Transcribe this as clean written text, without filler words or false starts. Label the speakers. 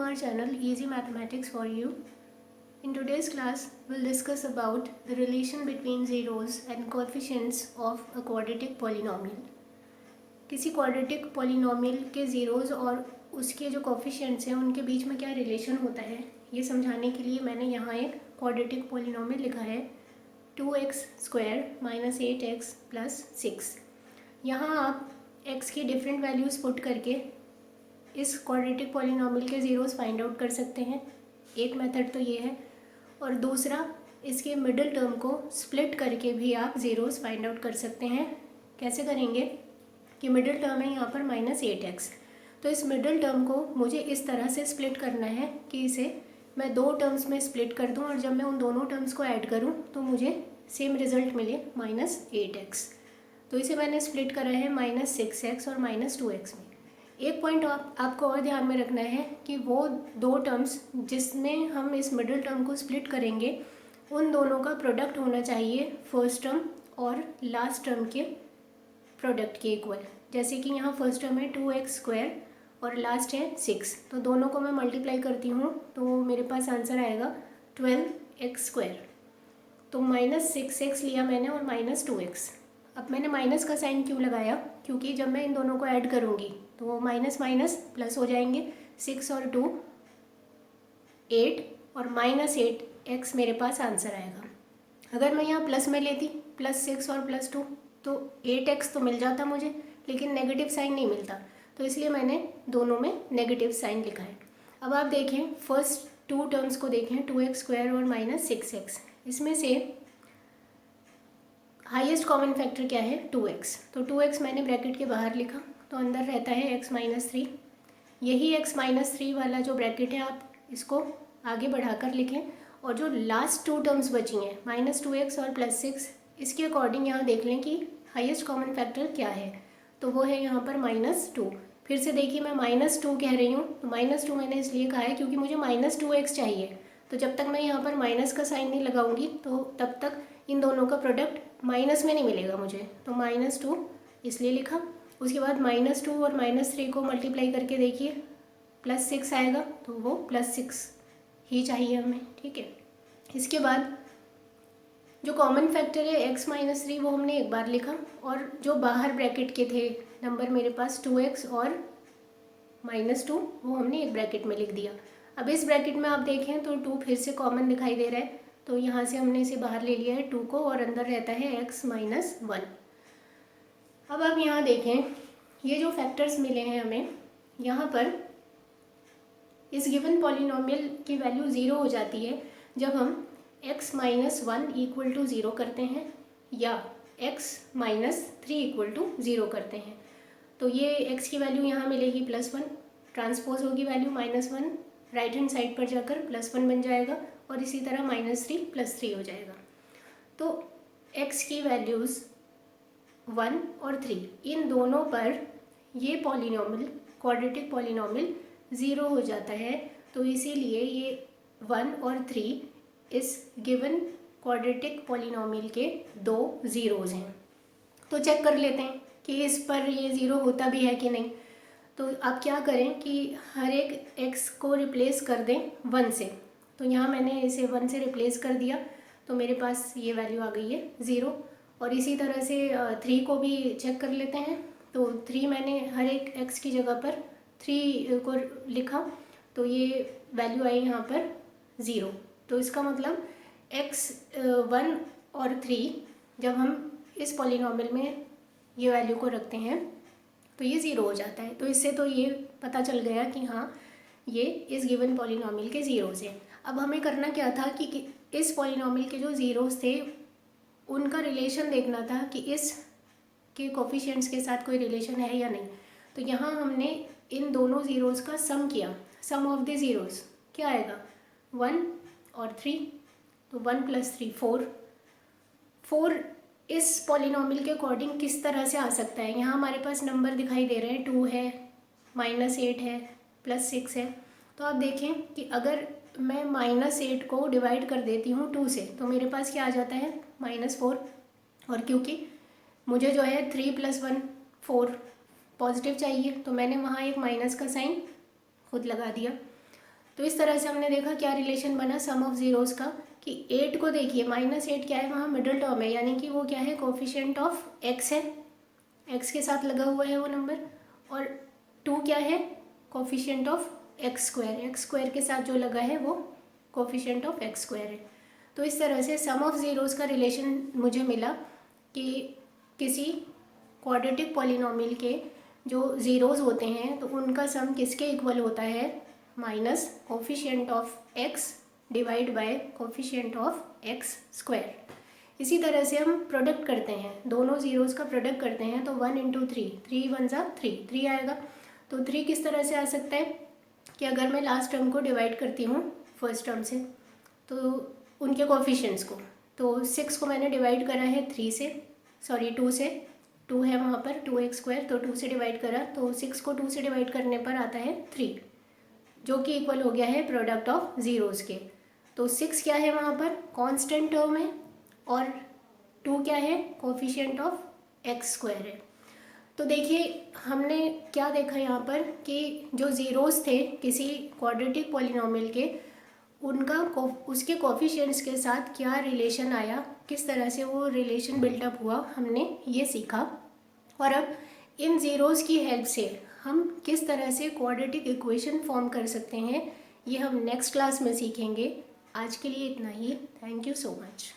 Speaker 1: our channel Easy Mathematics for You. In today's class, we'll discuss about the relation between zeros and coefficients of a quadratic polynomial. किसी quadratic polynomial के zeros और उसके जो coefficients हैं उनके बीच में क्या relation होता है ये समझाने के लिए मैंने यहाँ एक quadratic polynomial लिखा है 2x square minus 8x plus 6। यहाँ आप x की डिफरेंट वैल्यूज़ पुट करके इस क्वाड्रेटिक पॉलिनॉमियल के ज़ीरोस फाइंड आउट कर सकते हैं। एक मेथड तो ये है और दूसरा इसके मिडिल टर्म को स्प्लिट करके भी आप ज़ीरोस फाइंड आउट कर सकते हैं। कैसे करेंगे कि मिडिल टर्म है यहाँ पर -8x, तो इस मिडिल टर्म को मुझे इस तरह से स्प्लिट करना है कि इसे मैं दो टर्म्स में स्प्लिट कर दूँ और जब मैं उन दोनों टर्म्स को ऐड करूँ तो मुझे सेम रिज़ल्ट मिले -8x। तो इसे मैंने स्प्लिट करा है -6x और -2x में। एक पॉइंट आपको और ध्यान में रखना है कि वो दो टर्म्स जिसमें हम इस मिडिल टर्म को स्प्लिट करेंगे उन दोनों का प्रोडक्ट होना चाहिए फर्स्ट टर्म और लास्ट टर्म के प्रोडक्ट के इक्वल। जैसे कि यहाँ फर्स्ट टर्म है 2x स्क्वायर और लास्ट है 6, तो दोनों को मैं मल्टीप्लाई करती हूँ तो मेरे पास आंसर आएगा 12x स्क्वायर। तो -6x लिया मैंने और -2x। अब मैंने माइनस का साइन क्यों लगाया, क्योंकि जब मैं इन दोनों को ऐड करूँगी तो माइनस माइनस प्लस हो जाएंगे, 6 और 2 8 और -8x मेरे पास आंसर आएगा। अगर मैं यहाँ प्लस में लेती +6 और +2 तो 8x तो मिल जाता मुझे, लेकिन नेगेटिव साइन नहीं मिलता, तो इसलिए मैंने दोनों में नेगेटिव साइन लिखा है। अब आप देखें फर्स्ट टू टर्म्स को देखें, 2x स्क्वायर और -6x, इसमें से हाईएस्ट कॉमन फैक्टर क्या है 2x, तो 2x मैंने ब्रैकेट के बाहर लिखा तो अंदर रहता है x-3। यही x-3 वाला जो ब्रैकेट है आप इसको आगे बढ़ाकर लिखें और जो लास्ट टू टर्म्स बची हैं -2x और +6, इसके अकॉर्डिंग यहाँ देख लें कि हाईएस्ट कॉमन फैक्टर क्या है, तो वो है यहाँ पर -2। फिर से देखिए मैं -2 कह रही हूँ, तो -2 मैंने इसलिए कहा है क्योंकि मुझे -2x चाहिए, तो जब तक मैं यहाँ पर माइनस का साइन नहीं लगाऊंगी तो तब तक इन दोनों का प्रोडक्ट माइनस में नहीं मिलेगा मुझे, तो -2 इसलिए लिखा। उसके बाद -2 और -3 को मल्टीप्लाई करके देखिए +6 आएगा, तो वो +6 ही चाहिए हमें, ठीक है। इसके बाद जो कॉमन फैक्टर है x-3 वो हमने एक बार लिखा और जो बाहर ब्रैकेट के थे नंबर मेरे पास 2x और -2 वो हमने एक ब्रैकेट में लिख दिया। अब इस ब्रैकेट में आप देखें तो 2 फिर से कॉमन दिखाई दे रहा है, तो यहाँ से हमने इसे बाहर ले लिया है 2 को और अंदर रहता है x-1। अब आप यहाँ देखें ये जो फैक्टर्स मिले हैं हमें, यहाँ पर इस गिवन पॉलिनोमियल की वैल्यू 0 हो जाती है जब हम x-1 इक्वल टू 0 करते हैं या x-3 इक्वल टू 0 करते हैं। तो ये x की वैल्यू यहाँ मिलेगी +1, ट्रांसपोज होगी वैल्यू -1, राइट हैंड साइड पर जाकर +1 बन जाएगा और इसी तरह -3 +3 हो जाएगा। तो x की वैल्यूज़ 1 और 3 इन दोनों पर ये पॉलिनोमियल क्वाड्रेटिक पॉलिनोमियल 0 हो जाता है, तो इसीलिए ये 1 और 3 इस गिवन क्वाड्रेटिक पॉलिनोमियल के दो ज़ीरोज़ हैं। तो चेक कर लेते हैं कि इस पर ये 0 होता भी है कि नहीं। तो आप क्या करें कि हर एक x को रिप्लेस कर दें 1 से, तो यहाँ मैंने इसे 1 से रिप्लेस कर दिया तो मेरे पास ये वैल्यू आ गई है 0। और इसी तरह से 3 को भी चेक कर लेते हैं, तो 3 मैंने हर एक x की जगह पर 3 को लिखा तो ये वैल्यू आई यहाँ पर 0। तो इसका मतलब x1 और 3 जब हम इस पॉलिनोमियल में ये वैल्यू को रखते हैं तो ये 0 हो जाता है। तो इससे तो ये पता चल गया कि हाँ ये इस गिवन पॉलिनोमियल के ज़ीरोज़ हैं। अब हमें करना क्या था कि इस पॉलिनोमियल के जो ज़ीरोज़ थे उनका रिलेशन देखना था कि इस के कोफिशिएंट्स के साथ कोई रिलेशन है या नहीं। तो यहाँ हमने इन दोनों ज़ीरोज़ का सम किया, सम ऑफ द ज़ीरोज़ क्या आएगा 1 और 3, तो 1 + 3 4 इस पॉलिनोमियल के अकॉर्डिंग किस तरह से आ सकता है। यहाँ हमारे पास नंबर दिखाई दे रहे हैं 2 है, -8 है, +6 है। तो आप देखें कि अगर मैं -8 को डिवाइड कर देती हूँ 2 से तो मेरे पास क्या आ जाता है -4, और क्योंकि मुझे जो है 3 + 1 4 पॉजिटिव चाहिए तो मैंने वहाँ एक माइनस का साइन खुद लगा दिया। तो इस तरह से हमने देखा क्या रिलेशन बना सम ऑफ ज़ीरोज़ का, कि 8 को देखिए -8 क्या है, वहाँ मिडिल टर्म है, यानी कि वो क्या है, कोफिशिएंट ऑफ x है, x के साथ लगा हुआ है वो नंबर, और 2 क्या है, कोफिशिएंट ऑफ x स्क्वायर के साथ जो लगा है वो कोफिशिएंट ऑफ x स्क्वायर है। तो इस तरह से सम ऑफ ज़ीरोज़ का रिलेशन मुझे मिला कि किसी क्वाड्रेटिक पॉलिनोमियल के जो ज़ीरोज़ होते हैं तो उनका सम किसके इक्वल होता है, minus coefficient of x divide by coefficient of x square. इसी तरह से हम प्रोडक्ट करते हैं, दोनों ज़ीरोज़ का प्रोडक्ट करते हैं, तो 1 × 3, 3 × 1 = 3 आएगा। तो 3 किस तरह से आ सकता है कि अगर मैं लास्ट टर्म को डिवाइड करती हूँ फर्स्ट टर्म से, तो उनके कोफिशिएंट्स को, तो 6 को मैंने डिवाइड करा है 2 से, 2 है वहाँ पर 2x², तो 2 से डिवाइड करा, तो 6 को 2 से डिवाइड करने पर आता है 3, जो कि इक्वल हो गया है प्रोडक्ट ऑफ ज़ीरोज़ के। तो 6 क्या है वहाँ पर, कांस्टेंट टर्म है, और 2 क्या है, कोफिशिएंट ऑफ x² है। तो देखिए हमने क्या देखा यहाँ पर कि जो ज़ीरोज़ थे किसी क्वाड्रेटिक पॉलिनोमियल के, उनका उसके कोफिशिएंट्स के साथ क्या रिलेशन आया, किस तरह से वो रिलेशन बिल्टअप हुआ, हमने ये सीखा। और अब इन ज़ीरोज़ की हेल्प से हम किस तरह से क्वाड्रेटिक इक्वेशन फॉर्म कर सकते हैं, ये हम नेक्स्ट क्लास में सीखेंगे। आज के लिए इतना ही। Thank you so much.